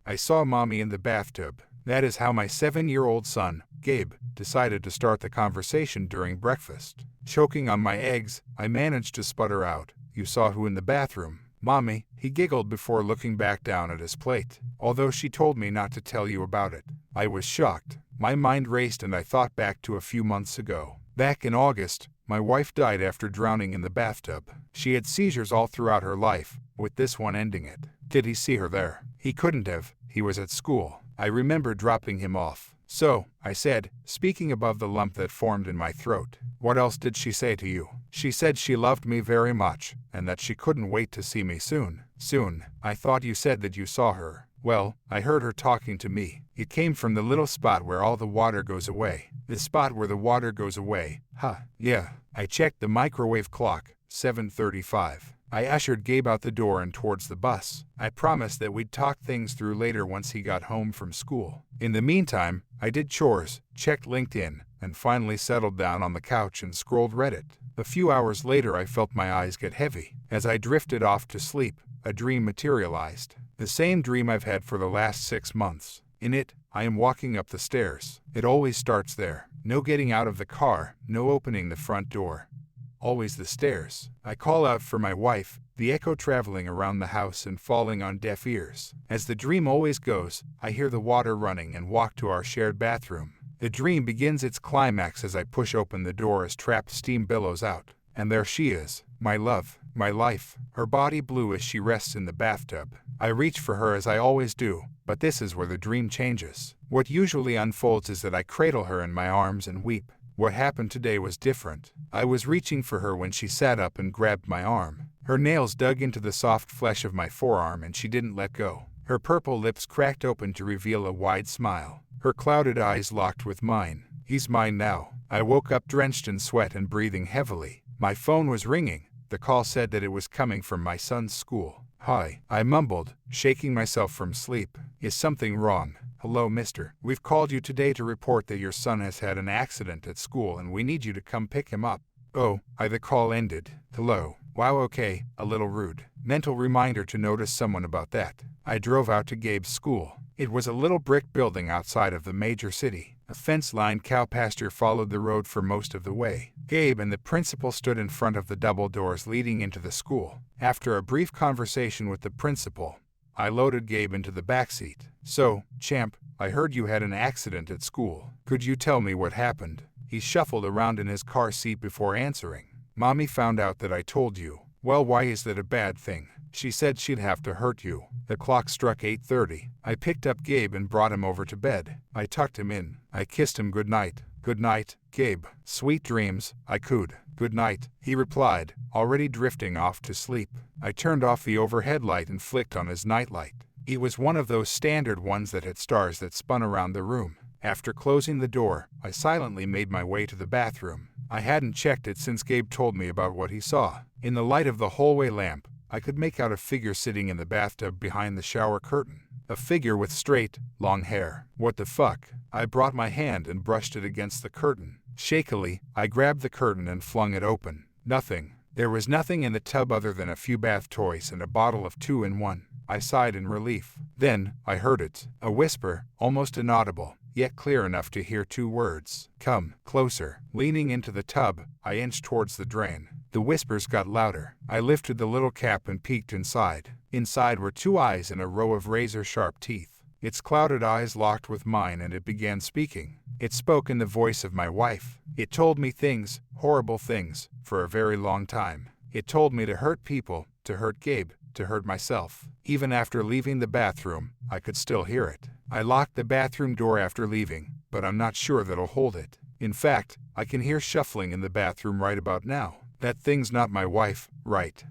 I saw Mommy in the bathtub. That is how my 7-year-old son, Gabe, decided to start the conversation during breakfast. Choking on my eggs, I managed to sputter out, "You saw who in the bathroom?" "Mommy," he giggled before looking back down at his plate. "Although she told me not to tell you about it." I was shocked. My mind raced and I thought back to a few months ago. Back in August, my wife died after drowning in the bathtub. She had seizures all throughout her life, with this one ending it. Did he see her there? He couldn't have. He was at school. I remember dropping him off. "So," I said, speaking above the lump that formed in my throat, "what else did she say to you?" "She said she loved me very much, and that she couldn't wait to see me soon." "Soon? I thought you said that you saw her." "Well, I heard her talking to me. It came from the little spot where all the water goes away." "The spot where the water goes away? Huh. Yeah." I checked the microwave clock, 7:35. I ushered Gabe out the door and towards the bus. I promised that we'd talk things through later once he got home from school. In the meantime, I did chores, checked LinkedIn, and finally settled down on the couch and scrolled Reddit. A few hours later I felt my eyes get heavy. As I drifted off to sleep, a dream materialized. The same dream I've had for the last 6 months. In it, I am walking up the stairs. It always starts there. No getting out of the car, no opening the front door. Always the stairs. I call out for my wife, the echo traveling around the house and falling on deaf ears. As the dream always goes, I hear the water running and walk to our shared bathroom. The dream begins its climax as I push open the door as trapped steam billows out. And there she is, my love, my life, her body blue as she rests in the bathtub. I reach for her as I always do, but this is where the dream changes. What usually unfolds is that I cradle her in my arms and weep. What happened today was different. I was reaching for her when she sat up and grabbed my arm. Her nails dug into the soft flesh of my forearm and she didn't let go. Her purple lips cracked open to reveal a wide smile. Her clouded eyes locked with mine. He's mine now. I woke up drenched in sweat and breathing heavily. My phone was ringing. The call said that it was coming from my son's school. "Hi," I mumbled, shaking myself from sleep. "Is something wrong?" "Hello, mister. We've called you today to report that your son has had an accident at school and we need you to come pick him up." "Oh," the call ended. "Hello. Wow, okay, a little rude." Mental reminder to notice someone about that. I drove out to Gabe's school. It was a little brick building outside of the major city. A fence-lined cow pasture followed the road for most of the way. Gabe and the principal stood in front of the double doors leading into the school. After a brief conversation with the principal, I loaded Gabe into the backseat. "So, champ, I heard you had an accident at school. Could you tell me what happened?" He shuffled around in his car seat before answering. "Mommy found out that I told you." "Well, why is that a bad thing?" "She said she'd have to hurt you." The clock struck 8:30. I picked up Gabe and brought him over to bed. I tucked him in. I kissed him goodnight. "Good night, Gabe. Sweet dreams," I cooed. "Good night," he replied, already drifting off to sleep. I turned off the overhead light and flicked on his nightlight. It was one of those standard ones that had stars that spun around the room. After closing the door, I silently made my way to the bathroom. I hadn't checked it since Gabe told me about what he saw. In the light of the hallway lamp, I could make out a figure sitting in the bathtub behind the shower curtain. A figure with straight, long hair. What the fuck? I brought my hand and brushed it against the curtain. Shakily, I grabbed the curtain and flung it open. Nothing. There was nothing in the tub other than a few bath toys and a bottle of 2-in-1. I sighed in relief. Then, I heard it. A whisper, almost inaudible, yet clear enough to hear 2 words. "Come closer." Leaning into the tub, I inched towards the drain. The whispers got louder. I lifted the little cap and peeked inside. Inside were 2 eyes and a row of razor-sharp teeth. Its clouded eyes locked with mine and it began speaking. It spoke in the voice of my wife. It told me things, horrible things, for a very long time. It told me to hurt people, to hurt Gabe, to hurt myself. Even after leaving the bathroom, I could still hear it. I locked the bathroom door after leaving, but I'm not sure that'll hold it. In fact, I can hear shuffling in the bathroom right about now. That thing's not my wife, right?